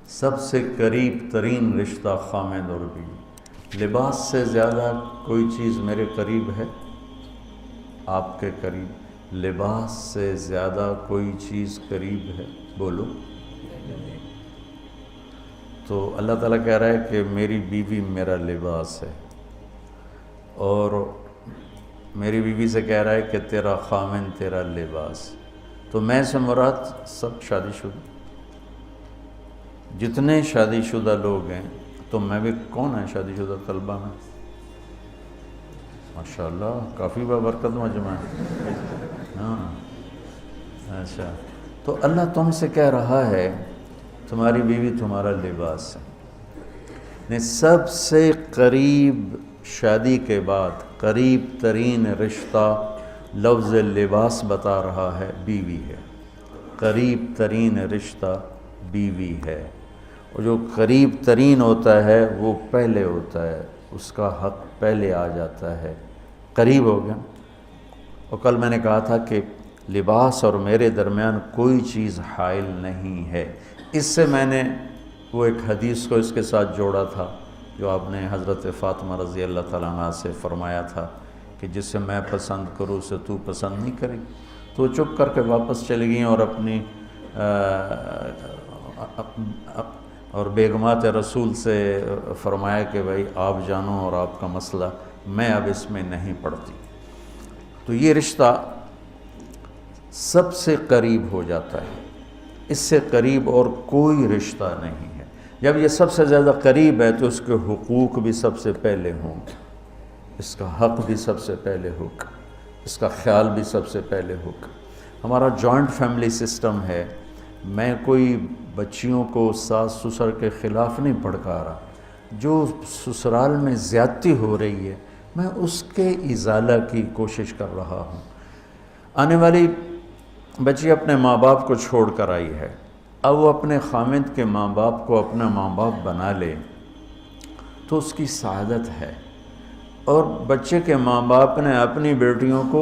سب سے قریب ترین رشتہ خامد اور بیوی۔ لباس سے زیادہ کوئی چیز میرے قریب ہے؟ آپ کے قریب لباس سے زیادہ کوئی چیز قریب ہے؟ بولو۔ تو اللہ تعالیٰ کہہ رہا ہے کہ میری بیوی میرا لباس ہے، اور میری بیوی سے کہہ رہا ہے کہ تیرا خامن تیرا لباس۔ تو میں سے مراد سب شادی شدہ، جتنے شادی شدہ لوگ ہیں، تو میں بھی کون ہے شادی شدہ طلبہ میں؟ ماشاءاللہ کافی بابرکت مجمع ہے۔ ہاں اچھا، تو اللہ تم سے کہہ رہا ہے تمہاری بیوی تمہارا لباس ہے۔ سب سے قریب شادی کے بعد قریب ترین رشتہ لفظ لباس بتا رہا ہے بیوی ہے۔ قریب ترین رشتہ بیوی ہے، اور جو قریب ترین ہوتا ہے وہ پہلے ہوتا ہے، اس کا حق پہلے آ جاتا ہے، قریب ہو گیا۔ اور کل میں نے کہا تھا کہ لباس اور میرے درمیان کوئی چیز حائل نہیں ہے۔ اس سے میں نے وہ ایک حدیث کو اس کے ساتھ جوڑا تھا جو آپ نے حضرت فاطمہ رضی اللہ تعالیٰ عنہ سے فرمایا تھا کہ جس سے میں پسند کروں اسے تو پسند نہیں کرے۔ تو وہ چپ کر کے واپس چلی گئیں اور اپنی اور بیگمات رسول سے فرمایا کہ بھائی آپ جانو اور آپ کا مسئلہ، میں اب اس میں نہیں پڑتی۔ تو یہ رشتہ سب سے قریب ہو جاتا ہے، اس سے قریب اور کوئی رشتہ نہیں ہے۔ جب یہ سب سے زیادہ قریب ہے تو اس کے حقوق بھی سب سے پہلے ہوں گے، اس کا حق بھی سب سے پہلے ہوگا، اس کا خیال بھی سب سے پہلے ہوگا۔ ہمارا جوائنٹ فیملی سسٹم ہے۔ میں کوئی بچیوں کو ساس سسر کے خلاف نہیں بھڑکا رہا، جو سسرال میں زیادتی ہو رہی ہے میں اس کے ازالہ کی کوشش کر رہا ہوں۔ آنے والی بچی اپنے ماں باپ کو چھوڑ کر آئی ہے، اب وہ اپنے خامد کے ماں باپ کو اپنا ماں باپ بنا لے تو اس کی سعادت ہے، اور بچے کے ماں باپ نے اپنی بیٹیوں کو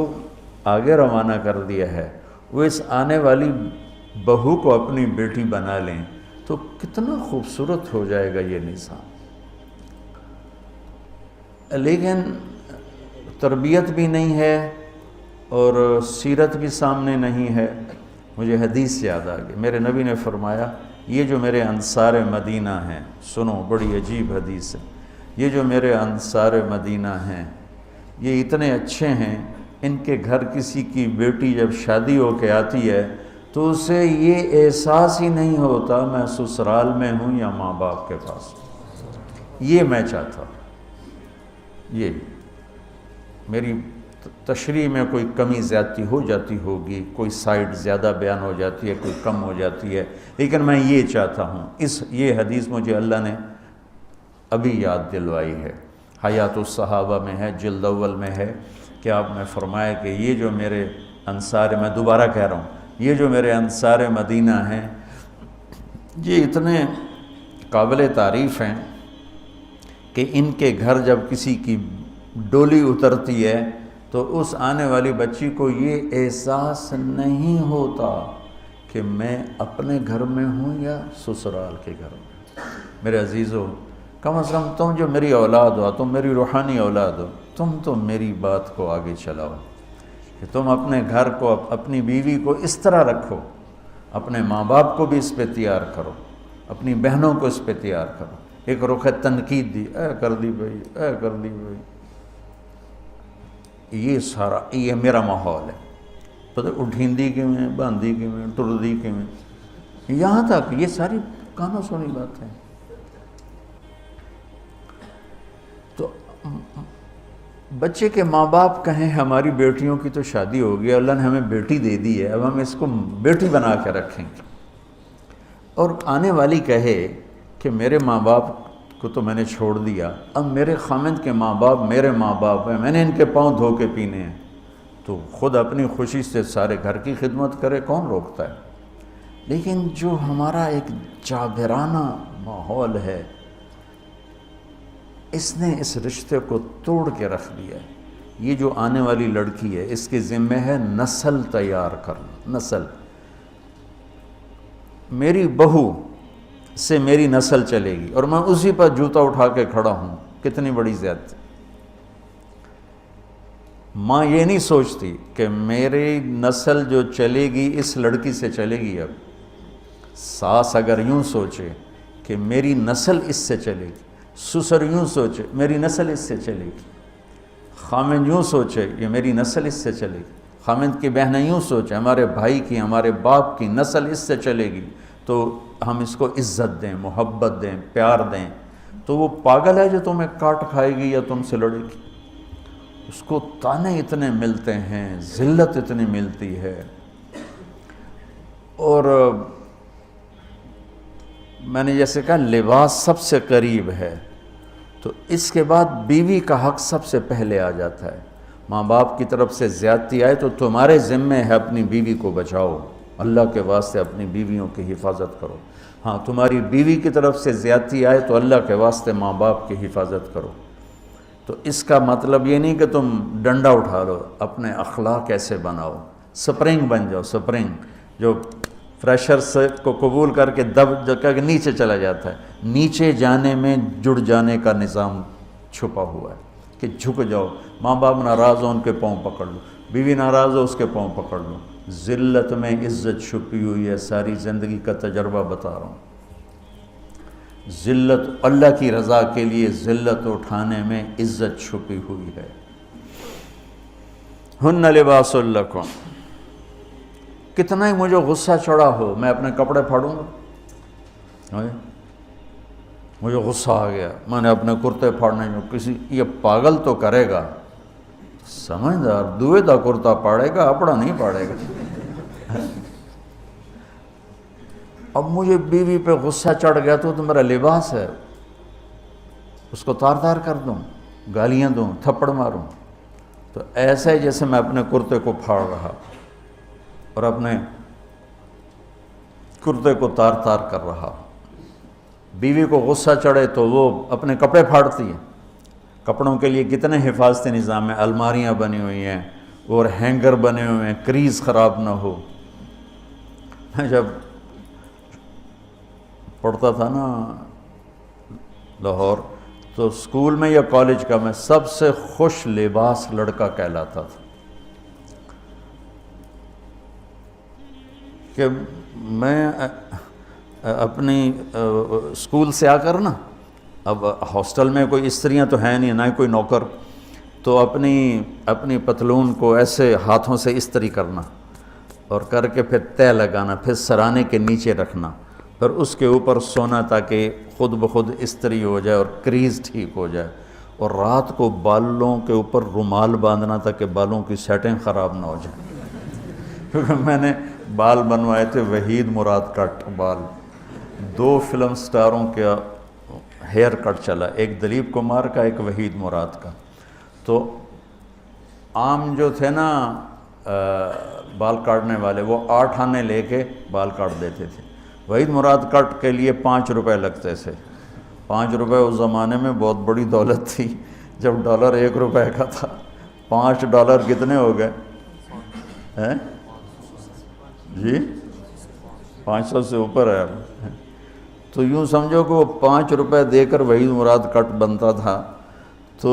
آگے روانہ کر دیا ہے، وہ اس آنے والی بہو کو اپنی بیٹی بنا لیں تو کتنا خوبصورت ہو جائے گا یہ نظام۔ لیکن تربیت بھی نہیں ہے اور سیرت بھی سامنے نہیں ہے۔ مجھے حدیث یاد آ گئی، میرے نبی نے فرمایا یہ جو میرے انصار مدینہ ہیں، سنو بڑی عجیب حدیث ہے، یہ جو میرے انصار مدینہ ہیں یہ اتنے اچھے ہیں، ان کے گھر کسی کی بیٹی جب شادی ہو کے آتی ہے تو اسے یہ احساس ہی نہیں ہوتا میں سسرال میں ہوں یا ماں باپ کے پاس ہوں۔ یہ میں چاہتا ہوں، یہ میری تشریح میں کوئی کمی زیادتی ہو جاتی ہوگی، کوئی سائڈ زیادہ بیان ہو جاتی ہے، کوئی کم ہو جاتی ہے، لیکن میں یہ چاہتا ہوں۔ یہ حدیث مجھے اللہ نے ابھی یاد دلوائی ہے، حیات الصحابہ میں ہے، جلد اول میں ہے، کہ آپ نے فرمایا کہ یہ جو میرے انصار، میں دوبارہ کہہ رہا ہوں، یہ جو میرے انصار مدینہ ہیں یہ اتنے قابل تعریف ہیں کہ ان کے گھر جب کسی کی ڈولی اترتی ہے تو اس آنے والی بچی کو یہ احساس نہیں ہوتا کہ میں اپنے گھر میں ہوں یا سسرال کے گھر میں۔ میرے عزیزو، کم از کم تم جو میری اولاد ہو، تم میری روحانی اولاد ہو، تم تو میری بات کو آگے چلاؤ کہ تم اپنے گھر کو، اپنی بیوی کو اس طرح رکھو، اپنے ماں باپ کو بھی اس پہ تیار کرو، اپنی بہنوں کو اس پہ تیار کرو۔ ایک رخ تنقید دی، اے کر دی بھائی، اے کر دی بھائی، یہ سارا یہ میرا ماحول ہے۔ پتہ اٹھیندی کے میں، باندھی کے میں، ٹردی کے میں، یہاں تک یہ ساری کانوں سنی بات ہے۔ تو بچے کے ماں باپ کہیں ہماری بیٹیوں کی تو شادی ہو گئی، اللہ نے ہمیں بیٹی دے دی ہے، اب ہم اس کو بیٹی بنا کے رکھیں گے، اور آنے والی کہے کہ میرے ماں باپ کو تو میں نے چھوڑ دیا، اب میرے خامند کے ماں باپ میرے ماں باپ ہیں، میں نے ان کے پاؤں دھو کے پینے ہیں، تو خود اپنی خوشی سے سارے گھر کی خدمت کرے، کون روکتا ہے؟ لیکن جو ہمارا ایک جابرانہ ماحول ہے اس نے اس رشتے کو توڑ کے رکھ دیا ہے۔ یہ جو آنے والی لڑکی ہے اس کے ذمہ ہے نسل تیار کرنا، نسل۔ میری بہو سے میری نسل چلے گی، اور میں اسی پر جوتا اٹھا کے کھڑا ہوں۔ کتنی بڑی زیادتی! ماں یہ نہیں سوچتی کہ میری نسل جو چلے گی اس لڑکی سے چلے گی۔ اب ساس اگر یوں سوچے کہ میری نسل اس سے چلے گی، سسر یوں سوچے میری نسل اس سے چلے گی، خامند یوں سوچے یہ میری نسل اس سے چلے گی، خامند کی بہنیں یوں سوچیں ہمارے بھائی کی، ہمارے باپ کی نسل اس سے چلے گی، تو ہم اس کو عزت دیں، محبت دیں، پیار دیں، تو وہ پاگل ہے جو تمہیں کاٹ کھائے گی یا تم سے لڑے گی۔ اس کو تانے اتنے ملتے ہیں، ذلت اتنی ملتی ہے۔ اور میں نے جیسے کہا لباس سب سے قریب ہے، تو اس کے بعد بیوی کا حق سب سے پہلے آ جاتا ہے۔ ماں باپ کی طرف سے زیادتی آئے تو تمہارے ذمے ہے اپنی بیوی کو بچاؤ، اللہ کے واسطے اپنی بیویوں کی حفاظت کرو۔ ہاں تمہاری بیوی کی طرف سے زیادتی آئے تو اللہ کے واسطے ماں باپ کی حفاظت کرو۔ تو اس کا مطلب یہ نہیں کہ تم ڈنڈا اٹھا لو، اپنے اخلاق ایسے بناؤ، سپرنگ بن جاؤ، سپرنگ جو فریشر سے کو قبول کر کے دب جو کہ نیچے چلا جاتا ہے۔ نیچے جانے میں جڑ جانے کا نظام چھپا ہوا ہے کہ جھک جاؤ، ماں باپ ناراض ہو ان کے پاؤں پکڑ لو، بیوی ناراض ہو اس کے پاؤں پکڑ لو۔ ذلت میں عزت چھپی ہوئی ہے، ساری زندگی کا تجربہ بتا رہا ہوں۔ ذلت اللہ کی رضا کے لیے ذلت اٹھانے میں عزت چھپی ہوئی ہے۔ ہن لباس لکم، کتنا ہی مجھے غصہ چڑھا ہو میں اپنے کپڑے پھاڑوں گا؟ مجھے غصہ آ گیا، میں نے اپنے کرتے پھاڑنے میں، کسی یہ پاگل تو کرے گا، سمجھدار دوئے دا کرتا پاڑے گا، اپنا نہیں پاڑے گا۔ اب مجھے بیوی پہ غصہ چڑھ گیا تو میرا لباس ہے، اس کو تار تار کر دوں، گالیاں دوں، تھپڑ ماروں؟ تو ایسے جیسے میں اپنے کرتے کو پھاڑ رہا اور اپنے کرتے کو تار تار کر رہا۔ بیوی کو غصہ چڑھے تو وہ اپنے کپڑے پھاڑتی ہے۔ کپڑوں کے لیے کتنے حفاظتی نظام ہیں، الماریاں بنی ہوئی ہیں اور ہینگر بنے ہوئے ہیں، کریز خراب نہ ہو۔ میں جب پڑھتا تھا نا لاہور، تو اسکول میں یا کالج کا میں سب سے خوش لباس لڑکا کہلاتا تھا، کہ میں اپنی اسکول سے آ کر نا، اب ہاسٹل میں کوئی استریاں تو ہیں نہیں، نہ کوئی نوکر، تو اپنی پتلون کو ایسے ہاتھوں سے استری کرنا اور کر کے پھر تہ لگانا، پھر سرانے کے نیچے رکھنا، پھر اس کے اوپر سونا تاکہ خود بخود استری ہو جائے اور کریز ٹھیک ہو جائے، اور رات کو بالوں کے اوپر رومال باندھنا تاکہ بالوں کی سیٹنگ خراب نہ ہو جائے، کیونکہ میں نے بال بنوائے تھے وحید مراد کٹ بال، 2 فلم سٹاروں کا ہیئر کٹ چلا، ایک دلیپ کمار کا، ایک وحید مراد کا۔ تو عام جو تھے نا بال کاٹنے والے، وہ 8 آنے لے کے بال کاٹ دیتے تھے۔ وحید مراد کٹ کے لیے 5 روپے لگتے تھے۔ 5 روپے اس زمانے میں بہت بڑی دولت تھی، جب ڈالر 1 روپے کا تھا۔ $5 کتنے ہو گئے ہیں جی؟ 500 سے اوپر ہے اب۔ تو یوں سمجھو کہ وہ 5 روپے دے کر وحید مراد کٹ بنتا تھا، تو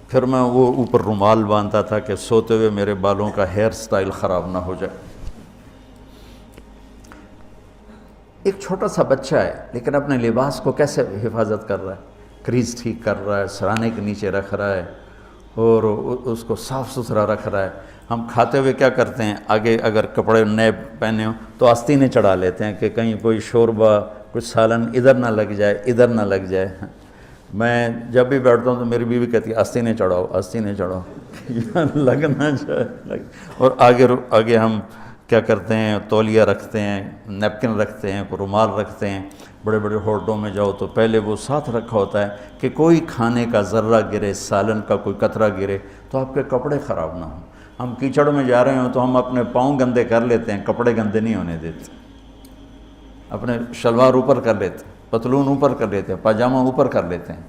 پھر میں وہ اوپر رومال باندھتا تھا کہ سوتے ہوئے میرے بالوں کا ہیئر سٹائل خراب نہ ہو جائے۔ ایک چھوٹا سا بچہ ہے لیکن اپنے لباس کو کیسے حفاظت کر رہا ہے، کریز ٹھیک کر رہا ہے، سرانے کے نیچے رکھ رہا ہے اور اس کو صاف ستھرا رکھ رہا ہے۔ ہم کھاتے ہوئے کیا کرتے ہیں، آگے اگر کپڑے نئے پہنے ہوں تو آستینیں چڑھا لیتے ہیں کہ کہیں کوئی شوربہ، کچھ سالن ادھر نہ لگ جائے، ادھر نہ لگ جائے۔ میں جب بھی بیٹھتا ہوں تو میری بیوی کہتی ہے آستینیں چڑھاؤ، آستینیں چڑھاؤ، لگ نہ جائے۔ اور آگے ہم کیا کرتے ہیں، تولیہ رکھتے ہیں، نیپکن رکھتے ہیں، رومال رکھتے ہیں۔ بڑے بڑے ہوٹلوں میں جاؤ تو پہلے وہ ساتھ رکھا ہوتا ہے کہ کوئی کھانے کا ذرہ گرے، سالن کا کوئی قطرہ گرے تو آپ کے کپڑے خراب نہ ہوں۔ ہم کیچڑ میں جا رہے ہوں تو ہم اپنے پاؤں گندے کر لیتے ہیں، کپڑے گندے نہیں ہونے دیتے۔ اپنے شلوار اوپر کر لیتے ہیں، پتلون اوپر کر لیتے ہیں، پاجامہ اوپر کر لیتے ہیں۔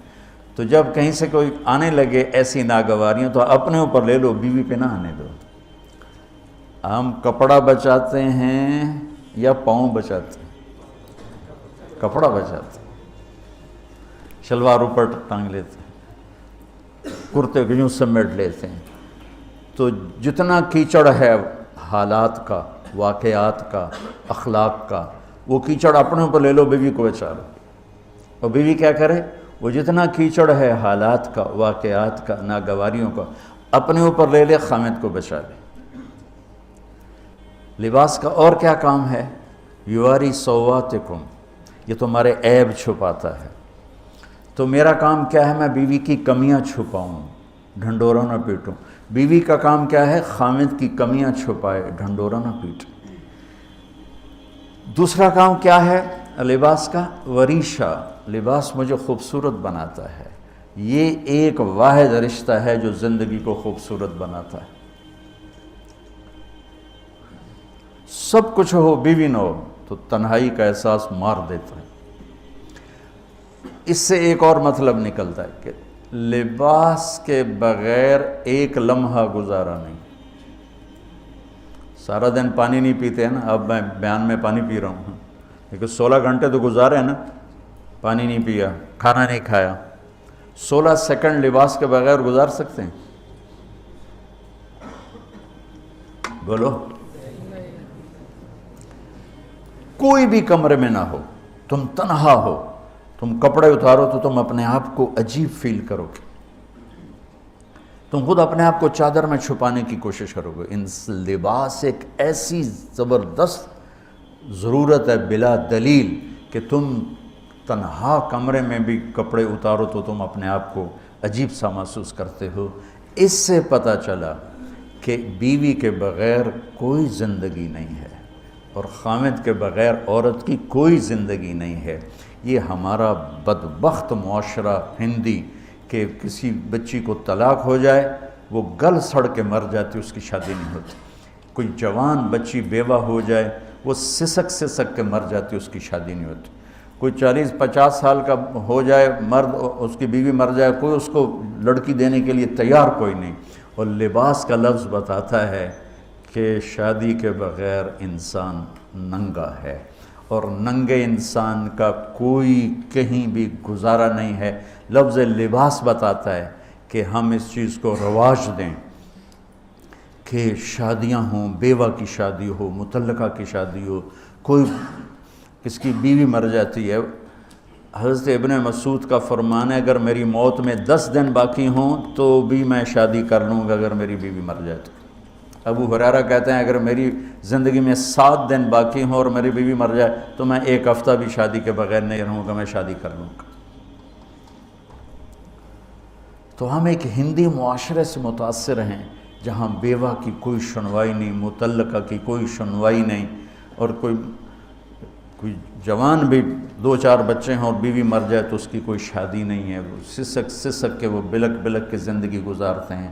تو جب کہیں سے کوئی آنے لگے ایسی ناگواریاں تو اپنے اوپر لے لو، بیوی پہ نہ آنے دو۔ ہم کپڑا بچاتے ہیں یا پاؤں بچاتے ہیں؟ کپڑا بچاتے ہیں، شلوار اوپر ٹانگ لیتے ہیں، کرتے کو یوں سمیٹ لیتے ہیں. تو جتنا کیچڑ ہے حالات کا، واقعات کا، اخلاق کا، وہ کیچڑ اپنے اوپر لے لو، بیوی کو بچا لو. اور بیوی کیا کرے؟ وہ جتنا کیچڑ ہے حالات کا، واقعات کا، ناگواریوں کا، اپنے اوپر لے لے، خامد کو بچا لے. لباس کا اور کیا کام ہے؟ یواری سواتکم، یہ تمہارے عیب چھپاتا ہے. تو میرا کام کیا ہے؟ میں بیوی کی کمیاں چھپاؤں، ڈھنڈورا نہ پیٹوں. بیوی کا کام کیا ہے؟ خامد کی کمیاں چھپائے، ڈھنڈورا نہ پیٹے. دوسرا کام کیا ہے لباس کا؟ وریشہ، لباس مجھے خوبصورت بناتا ہے. یہ ایک واحد رشتہ ہے جو زندگی کو خوبصورت بناتا ہے. سب کچھ ہو، بیوی نہ ہو تو تنہائی کا احساس مار دیتا ہے. اس سے ایک اور مطلب نکلتا ہے کہ لباس کے بغیر ایک لمحہ گزارا نہیں. سارا دن پانی نہیں پیتے ہیں نا، اب میں بیان میں پانی پی رہا ہوں، لیکن 16 گھنٹے تو گزارے ہیں نا، پانی نہیں پیا، کھانا نہیں کھایا. 16 سیکنڈ لباس کے بغیر گزار سکتے ہیں؟ بولو. کوئی بھی کمرے میں نہ ہو، تم تنہا ہو، تم کپڑے اتارو تو تم اپنے آپ کو عجیب فیل کرو گے. تم خود اپنے آپ کو چادر میں چھپانے کی کوشش کرو گے. ان لباس ایک ایسی زبردست ضرورت ہے بلا دلیل کہ تم تنہا کمرے میں بھی کپڑے اتارو تو تم اپنے آپ کو عجیب سا محسوس کرتے ہو. اس سے پتہ چلا کہ بیوی کے بغیر کوئی زندگی نہیں ہے اور خامد کے بغیر عورت کی کوئی زندگی نہیں ہے. یہ ہمارا بدبخت معاشرہ ہندی کہ کسی بچی کو طلاق ہو جائے وہ گل سڑ کے مر جاتی، اس کی شادی نہیں ہوتی. کوئی جوان بچی بیوہ ہو جائے وہ سسک کے مر جاتی، اس کی شادی نہیں ہوتی. کوئی 40-50 سال کا ہو جائے مرد، اس کی بیوی مر جائے، کوئی اس کو لڑکی دینے کے لیے تیار کوئی نہیں. اور لباس کا لفظ بتاتا ہے کہ شادی کے بغیر انسان ننگا ہے، اور ننگے انسان کا کوئی کہیں بھی گزارا نہیں ہے. لفظ لباس بتاتا ہے کہ ہم اس چیز کو رواج دیں کہ شادیاں ہوں، بیوہ کی شادی ہو، مطلقہ کی شادی ہو. کوئی کس کی بیوی مر جاتی ہے، حضرت ابن مسعود کا فرمان ہے اگر میری موت میں 10 دن باقی ہوں تو بھی میں شادی کر لوں گا اگر میری بیوی مر جائے تو. ابو ہریرہ کہتے ہیں اگر میری زندگی میں 7 دن باقی ہوں اور میری بیوی مر جائے تو میں 1 ہفتہ بھی شادی کے بغیر نہیں رہوں گا، میں شادی کر لوں گا. تو ہم ایک ہندی معاشرے سے متاثر ہیں جہاں بیوہ کی کوئی سنوائی نہیں، مطلقہ کی کوئی سنوائی نہیں، اور کوئی جوان بھی 2-4 بچے ہیں اور بیوی مر جائے تو اس کی کوئی شادی نہیں ہے. وہ سسک کے وہ بلک کے زندگی گزارتے ہیں.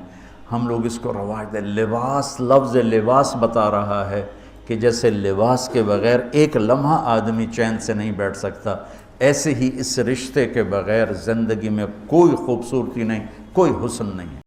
ہم لوگ اس کو رواج دیں. لباس، لفظ لباس بتا رہا ہے کہ جیسے لباس کے بغیر ایک لمحہ آدمی چین سے نہیں بیٹھ سکتا، ایسے ہی اس رشتے کے بغیر زندگی میں کوئی خوبصورتی نہیں، کوئی حسن نہیں ہے.